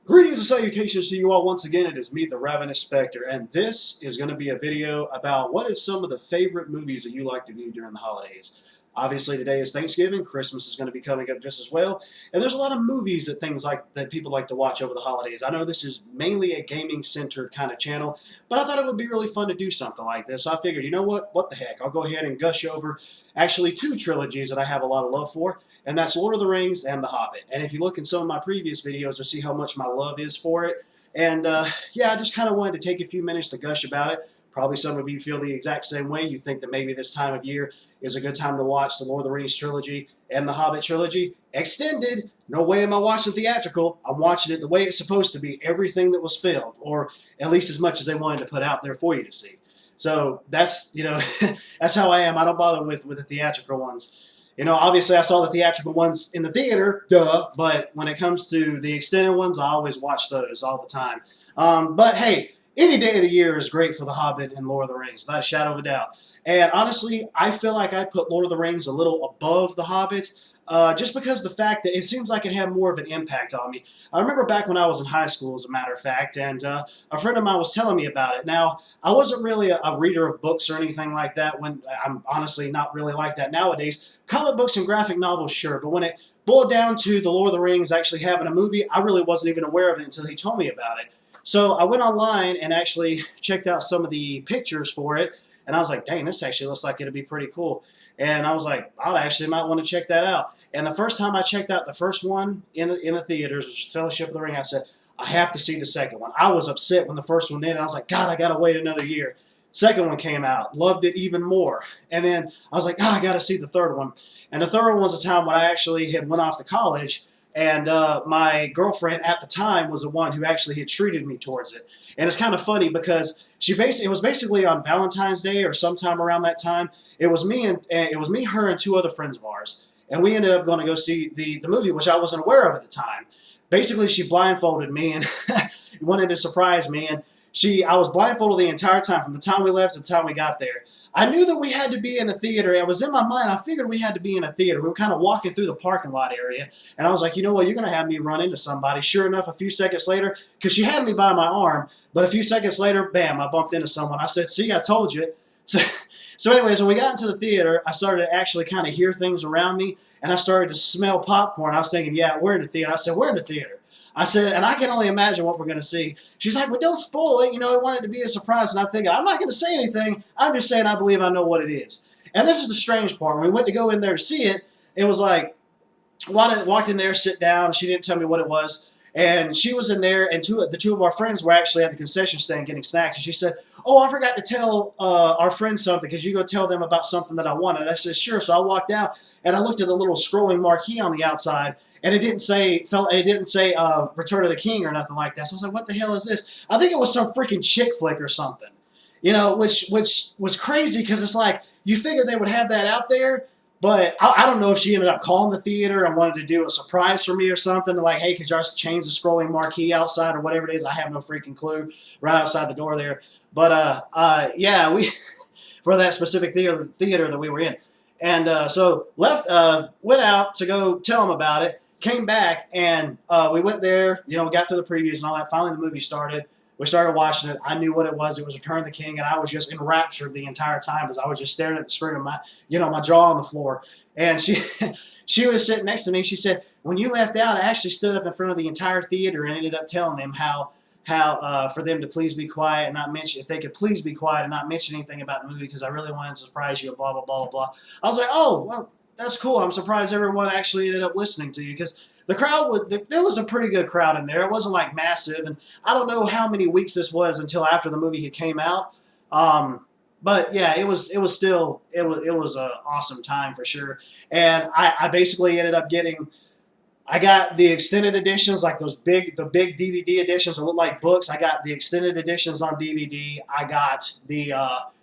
Greetings and salutations to you all once again. It is me, the Ravenous Spectre, and this is going to be a video about what is some of the favorite movies that you like to view during the holidays. Obviously, today is Thanksgiving. Christmas is going to be coming up just as well, and there's a lot of movies that people like to watch over the holidays. I know this is mainly a gaming-centered kind of channel, but I thought it would be really fun to do something like this. So I figured, you know what? What the heck? I'll go ahead and gush over actually two trilogies that I have a lot of love for, and that's Lord of the Rings and The Hobbit. And if you look in some of my previous videos, you'll see how much my love is for it. And yeah, I just kind of wanted to take a few minutes to gush about it. Probably some of you feel the exact same way. You think that maybe this time of year is a good time to watch the Lord of the Rings trilogy and the Hobbit trilogy. Extended. No way am I watching theatrical. I'm watching it the way it's supposed to be. Everything that was filmed, or at least as much as they wanted to put out there for you to see. So that's, that's how I am. I don't bother with the theatrical ones. Obviously I saw the theatrical ones in the theater, duh, but when it comes to the extended ones, I always watch those all the time. But hey, any day of the year is great for The Hobbit and Lord of the Rings, without a shadow of a doubt. And honestly, I feel like I put Lord of the Rings a little above The Hobbit, just because the fact that it seems like it had more of an impact on me. I remember back when I was in high school, as a matter of fact, and a friend of mine was telling me about it. Now, I wasn't really a reader of books or anything like that. When I'm honestly not really like that nowadays. Comic books and graphic novels, sure, but when it boiled down to the Lord of the Rings actually having a movie, I really wasn't even aware of it until he told me about it. So I went online and actually checked out some of the pictures for it, and I was like, dang, this actually looks like it'd be pretty cool. And I was like, I actually might want to check that out. And the first time I checked out the first one in the theaters, which was Fellowship of the Ring, I said, I have to see the second one. I was upset when the first one ended. I was like, God, I got to wait another year. Second one came out, loved it even more. And then I was like, I got to see the third one. And the third one was a time when I actually had went off to college, and my girlfriend at the time was the one who actually had treated me towards it. And it's kind of funny because it was basically on Valentine's Day or sometime around that time. It was me, her, and two other friends of ours, and we ended up going to go see the movie, which I wasn't aware of at the time. Basically, she blindfolded me and wanted to surprise me, and I was blindfolded the entire time, from the time we left to the time we got there. I knew that we had to be in a theater. It was in my mind. I figured we had to be in a theater. We were kind of walking through the parking lot area, and I was like, you know what, you're going to have me run into somebody. Sure enough, a few seconds later, because she had me by my arm, but a few seconds later, bam, I bumped into someone. I said, see, I told you. So anyways, when we got into the theater, I started to actually kind of hear things around me, and I started to smell popcorn. I was thinking, yeah, we're in the theater. I said, we're in the theater. I said, and I can only imagine what we're going to see. She's like, well, don't spoil it. I want it to be a surprise. And I'm thinking, I'm not going to say anything. I'm just saying I believe I know what it is. And this is the strange part. When we went to go in there to see it, it was like, walked in there, sit down. She didn't tell me what it was. And she was in there, and the two of our friends were actually at the concession stand getting snacks. And she said, oh, I forgot to tell our friends something. Could you go tell them about something that I wanted? I said, sure. So I walked out, and I looked at the little scrolling marquee on the outside, and it didn't say Return of the King or nothing like that. So I was like, what the hell is this? I think it was some freaking chick flick or something, which was crazy, because it's like, you figured they would have that out there. But I don't know if she ended up calling the theater and wanted to do a surprise for me or something. Like, hey, could y'all change the scrolling marquee outside or whatever it is? I have no freaking clue. Right outside the door there. But, yeah, we for that specific theater that we were in. And so went out to go tell them about it. Came back, and we went there. We got through the previews and all that. Finally, the movie started. We started watching it. I knew what it was. It was Return of the King, and I was just enraptured the entire time, as I was just staring at the screen, my jaw on the floor. And she was sitting next to me. She said, when you left out, I actually stood up in front of the entire theater and ended up telling them how for them to please be quiet and not mention, if they could please be quiet and not mention anything about the movie, because I really wanted to surprise you, and blah, blah, blah, blah. I was like, oh, well, that's cool. I'm surprised everyone actually ended up listening to you, because the crowd, there was a pretty good crowd in there. It wasn't like massive, and I don't know how many weeks this was until after the movie had came out. But yeah, it was an awesome time for sure. And I basically ended up I got the extended editions, like the big DVD editions that look like books. I got the extended editions on DVD. I got the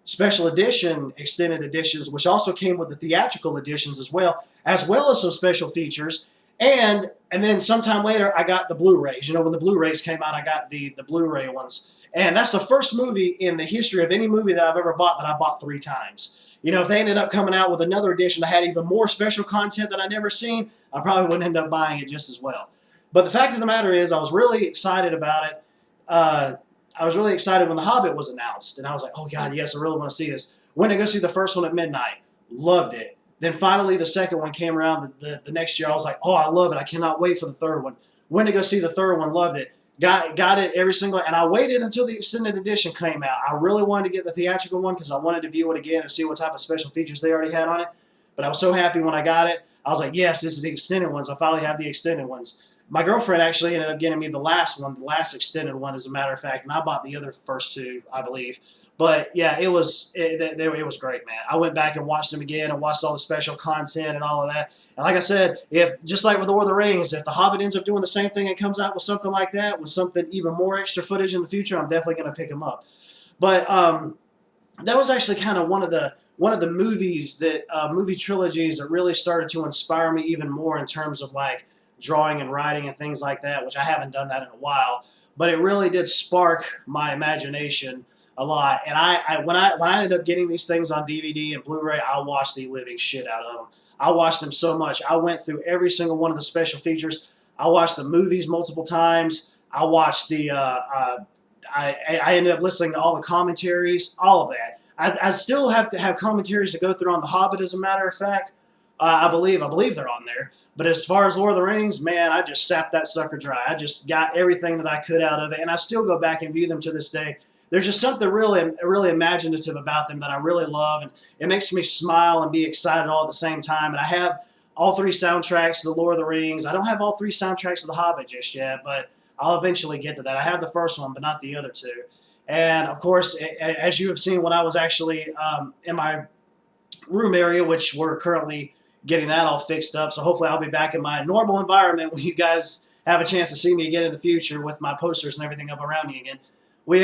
special edition extended editions, which also came with the theatrical editions as well as some special features. And then sometime later, I got the Blu-rays. When the Blu-rays came out, I got the Blu-ray ones. And that's the first movie in the history of any movie that I've ever bought that I bought 3 times. If they ended up coming out with another edition that had even more special content that I never seen, I probably wouldn't end up buying it just as well. But the fact of the matter is, I was really excited about it. I was really excited when The Hobbit was announced, and I was like, oh God, yes, I really want to see this. Went to go see the first one at midnight, loved it. Then finally the second one came around the next year. I was like, oh, I love it. I cannot wait for the third one. Went to go see the third one, loved it. Got it every single, and I waited until the extended edition came out. I really wanted to get the theatrical one because I wanted to view it again and see what type of special features they already had on it. But I was so happy when I got it. I was like, yes, this is the extended ones. I finally have the extended ones. My girlfriend actually ended up getting me the last one, the last extended one, as a matter of fact, and I bought the other first two, I believe. But yeah, it was great, man. I went back and watched them again and watched all the special content and all of that. And like I said, if just like with Lord of the Rings, if The Hobbit ends up doing the same thing and comes out with something like that, with something even more extra footage in the future, I'm definitely going to pick them up. But that was actually kind of one of the movies that movie trilogies that really started to inspire me even more in terms of like drawing and writing and things like that, which I haven't done that in a while. But it really did spark my imagination a lot. And when I ended up getting these things on DVD and Blu-ray, I watched the living shit out of them. I watched them so much. I went through every single one of the special features. I watched the movies multiple times. I watched the I ended up listening to all the commentaries, all of that. I still have to have commentaries to go through on The Hobbit, as a matter of fact. I believe they're on there. But as far as Lord of the Rings, man, I just sapped that sucker dry. I just got everything that I could out of it, and I still go back and view them to this day. There's just something really imaginative about them that I really love, and it makes me smile and be excited all at the same time. And I have all three soundtracks of the Lord of the Rings. I don't have all three soundtracks of The Hobbit just yet, but I'll eventually get to that. I have the first one, but not the other two. And of course, as you have seen, when I was actually in my room area, which we're currently getting that all fixed up, so hopefully I'll be back in my normal environment when you guys have a chance to see me again in the future with my posters and everything up around me again. You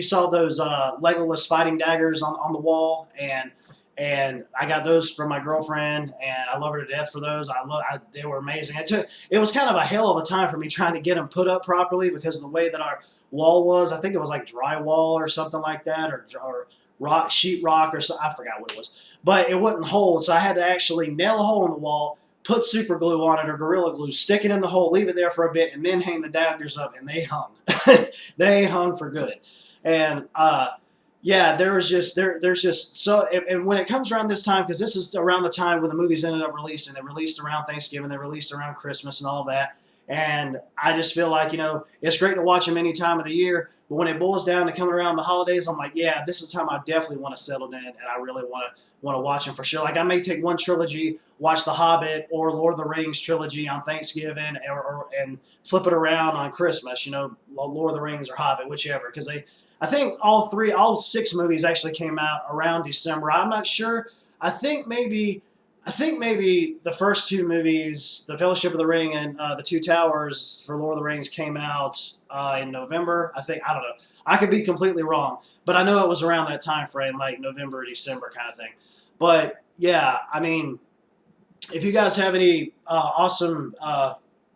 saw those Legolas fighting daggers on the wall, and I got those from my girlfriend, and I love her to death for those. They were amazing. It was kind of a hell of a time for me trying to get them put up properly because of the way that our wall was. I think it was like drywall or something like that, or rock, sheetrock, or so, I forgot what it was. But it wouldn't hold, so I had to actually nail a hole in the wall, put super glue on it or Gorilla Glue, stick it in the hole, leave it there for a bit, and then hang the daggers up, and they hung. They hung for good. And yeah, there's just so, and when it comes around this time, because this is around the time when the movies ended up releasing. They released around Thanksgiving, they released around Christmas and all that. And I just feel like, it's great to watch them any time of the year, but when it boils down to coming around the holidays, I'm like, yeah, this is the time I definitely want to settle in, and I really want to watch them for sure. Like, I may take one trilogy, watch The Hobbit or Lord of the Rings trilogy on Thanksgiving, and flip it around on Christmas, Lord of the Rings or Hobbit, whichever, because I think all six movies actually came out around December. I'm not sure. I think maybe the first two movies, The Fellowship of the Ring and The Two Towers for Lord of the Rings, came out in November. I don't know. I could be completely wrong, but I know it was around that time frame, like November, December kind of thing. But yeah, I mean, if you guys have any awesome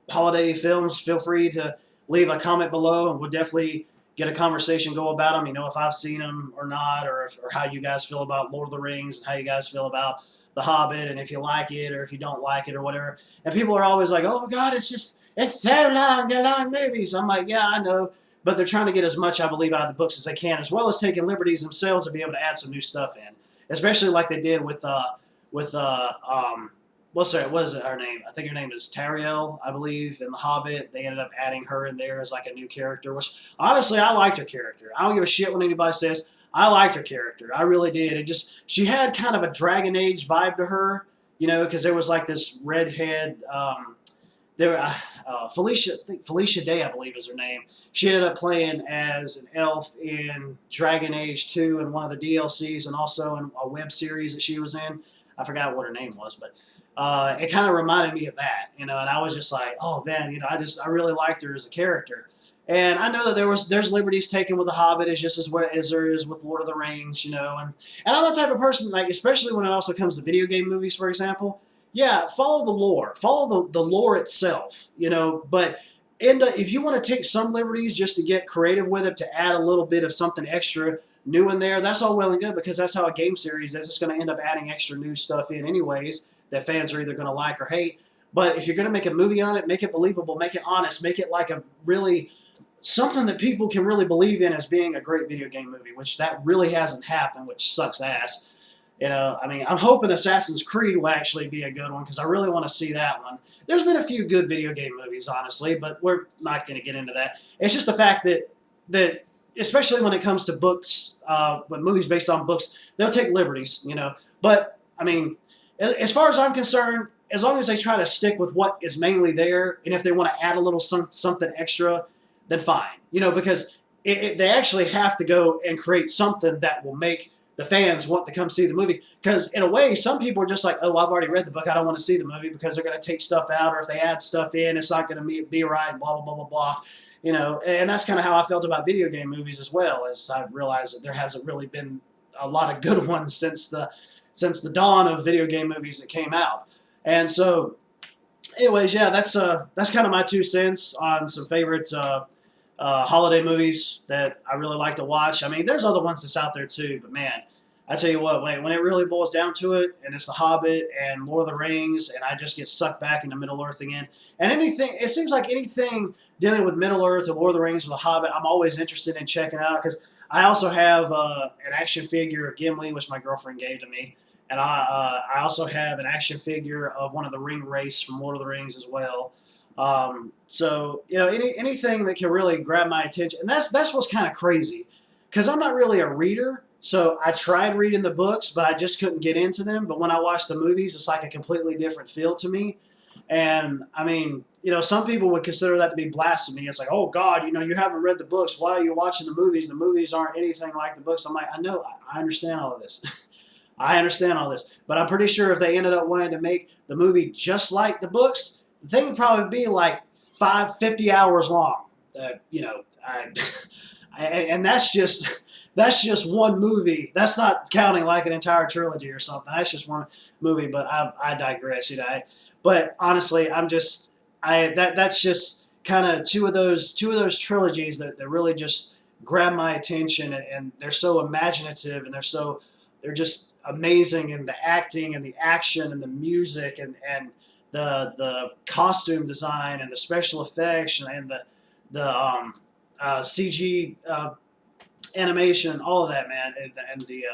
holiday films, feel free to leave a comment below, and we'll definitely get a conversation go about them. If I've seen them or not, or how you guys feel about Lord of the Rings, and how you guys feel about The Hobbit, and if you like it or if you don't like it or whatever. And people are always like, oh my God, it's so long, they're long movies. I'm like, yeah, I know, but they're trying to get as much, I believe, out of the books as they can, as well as taking liberties themselves to be able to add some new stuff in, especially like they did with what is her name? I think her name is Tariel, I believe, in The Hobbit. They ended up adding her in there as like a new character, which honestly, I liked her character. I don't give a shit what anybody says. I liked her character. I really did. She had kind of a Dragon Age vibe to her, because there was like this redhead, Felicia Day, I believe is her name. She ended up playing as an elf in Dragon Age 2 in one of the DLCs, and also in a web series that she was in. I forgot what her name was, but it kind of reminded me of that, and I was just like, oh man, I really liked her as a character. And I know that there's liberties taken with The Hobbit just as there is with Lord of the Rings, and I'm the type of person, like, especially when it also comes to video game movies, for example. Yeah, follow the lore, follow the lore itself, but if you want to take some liberties just to get creative with it, to add a little bit of something extra new in there, that's all well and good, because that's how a game series is. It's going to end up adding extra new stuff in anyways that fans are either going to like or hate. But if you're going to make a movie on it, make it believable, make it honest, make it like a really something that people can really believe in as being a great video game movie, which that really hasn't happened, which sucks ass. You know, I mean, I'm hoping Assassin's Creed will actually be a good one because I really want to see that one. There's been a few good video game movies, honestly, but we're not going to get into that. It's just the fact that especially when it comes to books, when movies based on books, they'll take liberties, you know. But I mean, as far as I'm concerned, as long as they try to stick with what is mainly there, and if they want to add a little something extra, then fine, you know, because they actually have to go and create something that will make the fans want to come see the movie. Because in a way, some people are just like, oh, I've already read the book, I don't want to see the movie because they're going to take stuff out, or if they add stuff in, it's not going to be right, blah, blah, blah, blah, blah. You know, and that's kind of how I felt about video game movies as well, as I've realized that there hasn't really been a lot of good ones since the dawn of video game movies that came out. And so, anyways, yeah, that's kind of my 2 cents on some favorite holiday movies that I really like to watch. I mean, there's other ones that's out there too, but man, I tell you what, when it really boils down to it, and it's The Hobbit and Lord of the Rings, and I just get sucked back into Middle-earth again, and anything, it seems like anything dealing with Middle-earth or Lord of the Rings or The Hobbit, I'm always interested in checking out, because I also have an action figure of Gimli, which my girlfriend gave to me, and I also have an action figure of one of the ring wraiths from Lord of the Rings as well. So, you know, anything that can really grab my attention, and that's what's kind of crazy, because I'm not really a reader. So I tried reading the books, but I just couldn't get into them. But when I watch the movies, it's like a completely different feel to me. And, I mean, you know, some people would consider that to be blasphemy. It's like, oh, God, you know, you haven't read the books. Why are you watching the movies? The movies aren't anything like the books. I'm like, I know, I understand all of this. I understand all this. But I'm pretty sure if they ended up wanting to make the movie just like the books, the thing would probably be like 50 hours long. You know, and that's just one movie. That's not counting like an entire trilogy or something. That's just one movie. But I digress. You know, but honestly, that's just kind of two of those trilogies that really just grab my attention, and they're so imaginative, and they're just amazing, and the acting and the action and the music and the costume design and the special effects and the CG animation, all of that, man, and the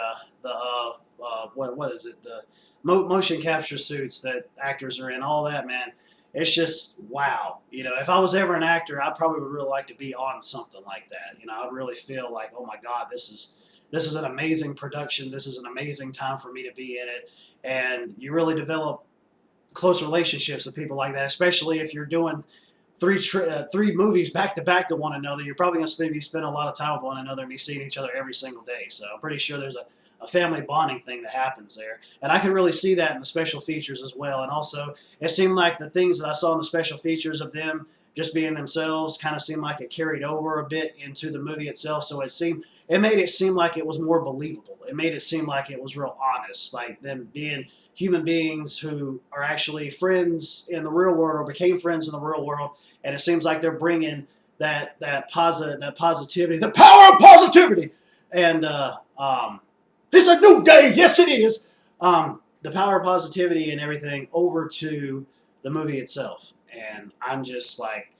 what is it? The motion capture suits that actors are in, all that, man. It's just wow. You know, if I was ever an actor, I probably would really like to be on something like that. You know, I'd really feel like, oh my God, this is an amazing production. This is an amazing time for me to be in it, and you really develop close relationships with people like that, especially if you're doing three movies back to back to one another. You're probably going to be spending a lot of time with one another and be seeing each other every single day. So I'm pretty sure there's a family bonding thing that happens there. And I can really see that in the special features as well. And also, it seemed like the things that I saw in the special features of them just being themselves kind of seemed like it carried over a bit into the movie itself. So it made it seem like it was more believable. It made it seem like it was real honest, like them being human beings who are actually friends in the real world or became friends in the real world. And it seems like they're bringing that positivity, the power of positivity, and it's a new day. Yes, it is. The power of positivity and everything over to the movie itself. And I'm just like,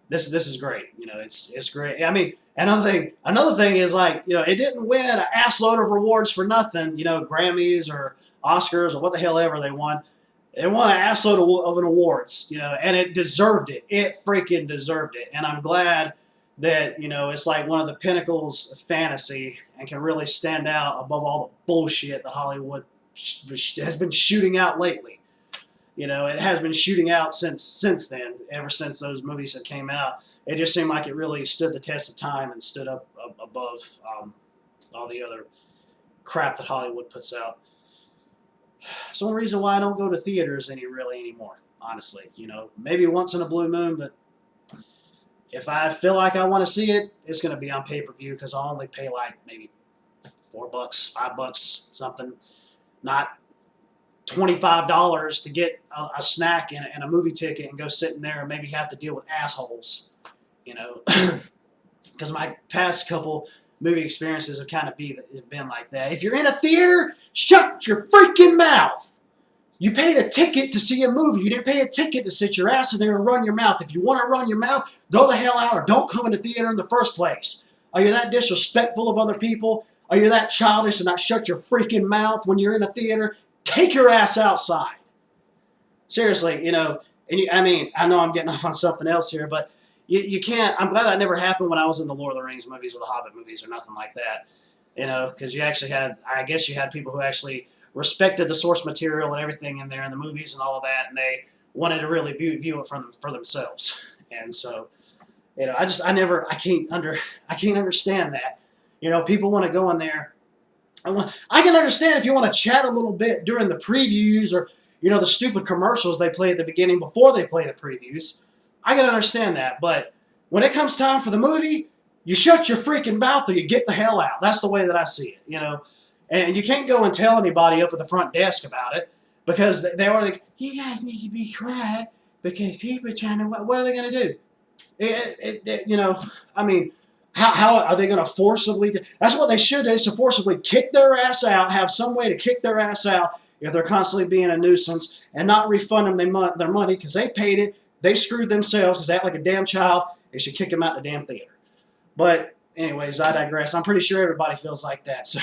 this is great. You know, it's great. I mean, another thing is, like, you know, it didn't win an assload of rewards for nothing. You know, Grammys or Oscars or what the hell ever they won. It won an assload of an awards, you know, and it deserved it. It freaking deserved it. And I'm glad that, you know, it's like one of the pinnacles of fantasy and can really stand out above all the bullshit that Hollywood has been shooting out lately. You know, it has been shooting out since then, ever since those movies have came out. It just seemed like it really stood the test of time and stood up above all the other crap that Hollywood puts out. It's the only reason why I don't go to theaters anymore, honestly. You know, maybe once in a blue moon, but if I feel like I want to see it, it's going to be on pay-per-view, because I'll only pay like maybe $4, $5, something. Not $25 to get a snack and a movie ticket and go sit in there and maybe have to deal with assholes, you know. Because my past couple movie experiences have kind of been like that. If you're in a theater, shut your freaking mouth. You paid a ticket to see a movie. You didn't pay a ticket to sit your ass in there and run your mouth. If you want to run your mouth, go the hell out or don't come in the theater in the first place. Are you that disrespectful of other people? Are you that childish and not shut your freaking mouth when you're in a theater? Take your ass outside. Seriously, you know, and I mean, I know I'm getting off on something else here, but you can't, I'm glad that never happened when I was in the Lord of the Rings movies or the Hobbit movies or nothing like that. You know, because you actually had, I guess you had people who actually respected the source material and everything in there in the movies and all of that, and they wanted to really view it for themselves. And so, you know, I can't understand that. You know, people want to go in there. I can understand if you want to chat a little bit during the previews or, you know, the stupid commercials they play at the beginning before they play the previews. I can understand that, but when it comes time for the movie, you shut your freaking mouth or you get the hell out. That's the way that I see it, you know. And you can't go and tell anybody up at the front desk about it because they are like, you guys need to be quiet because people are trying to, what are they going to do? You know, I mean, how are they going to forcibly, that's what they should do, is to forcibly kick their ass out, have some way to kick their ass out if they're constantly being a nuisance and not refund them their money because they paid it, they screwed themselves because they act like a damn child, they should kick them out the damn theater. But anyways, I digress. I'm pretty sure everybody feels like that. So,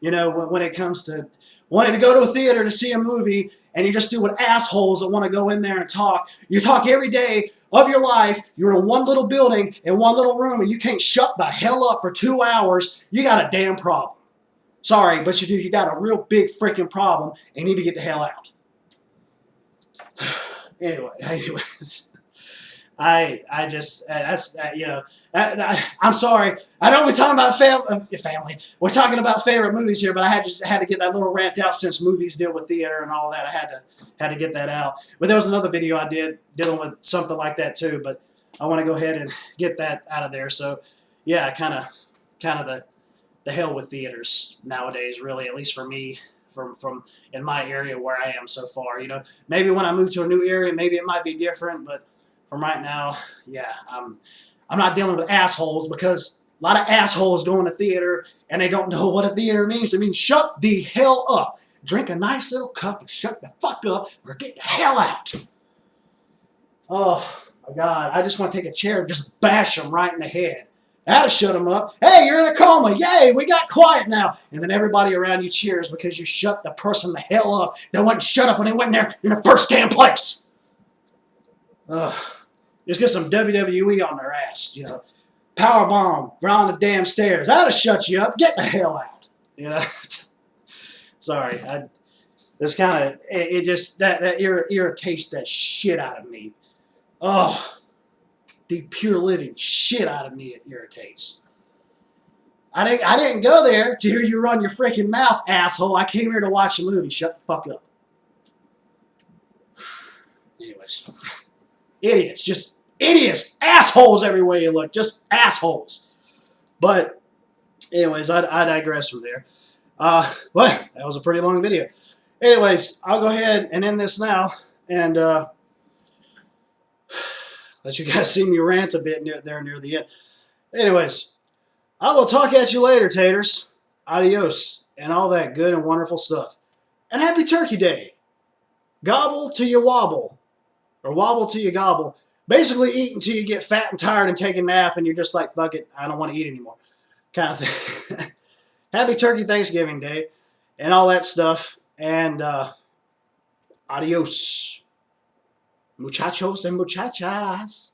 you know, when it comes to wanting to go to a theater to see a movie and you just do what assholes that want to go in there and talk. You talk every day of your life. You're in one little building, in one little room, and you can't shut the hell up for 2 hours. You got a damn problem. Sorry, but you do. You got a real big freaking problem and you need to get the hell out. Anyways. I just, that's, you know, I'm sorry. I know we're talking about family. We're talking about favorite movies here, but I had to get that little rant out since movies deal with theater and all that. I had to get that out. But there was another video I did dealing with something like that too, but I want to go ahead and get that out of there. So, yeah, kind of the hell with theaters nowadays, really, at least for me. From in my area where I am so far, you know, maybe when I move to a new area, maybe it might be different, but from right now, yeah, I'm not dealing with assholes because a lot of assholes go in the theater and they don't know what a theater means. It means shut the hell up. Drink a nice little cup and shut the fuck up or get the hell out. Oh, my God. I just want to take a chair and just bash them right in the head. That'll shut them up. Hey, you're in a coma. Yay, we got quiet now. And then everybody around you cheers because you shut the person the hell up that wouldn't shut up when they went in there in the first damn place. Just get some WWE on their ass, you know. Power bomb, around the damn stairs. That'll shut you up. Get the hell out, you know. Sorry, this kind of it just that irritates that shit out of me. Oh, the pure living shit out of me it irritates. I didn't go there to hear you run your freaking mouth, asshole. I came here to watch a movie. Shut the fuck up. Anyways. Idiots, just idiots, assholes everywhere you look, just assholes. But anyways, I digress from there. Well, that was a pretty long video. Anyways, I'll go ahead and end this now and let you guys see me rant a bit near the end. Anyways, I will talk at you later, taters. Adios, and all that good and wonderful stuff. And happy Turkey Day. Gobble till you wobble. Or wobble till you gobble. Basically eat until you get fat and tired and take a nap and you're just like, fuck it, I don't want to eat anymore. Kind of thing. Happy Turkey Thanksgiving Day and all that stuff. And adios. Muchachos and muchachas.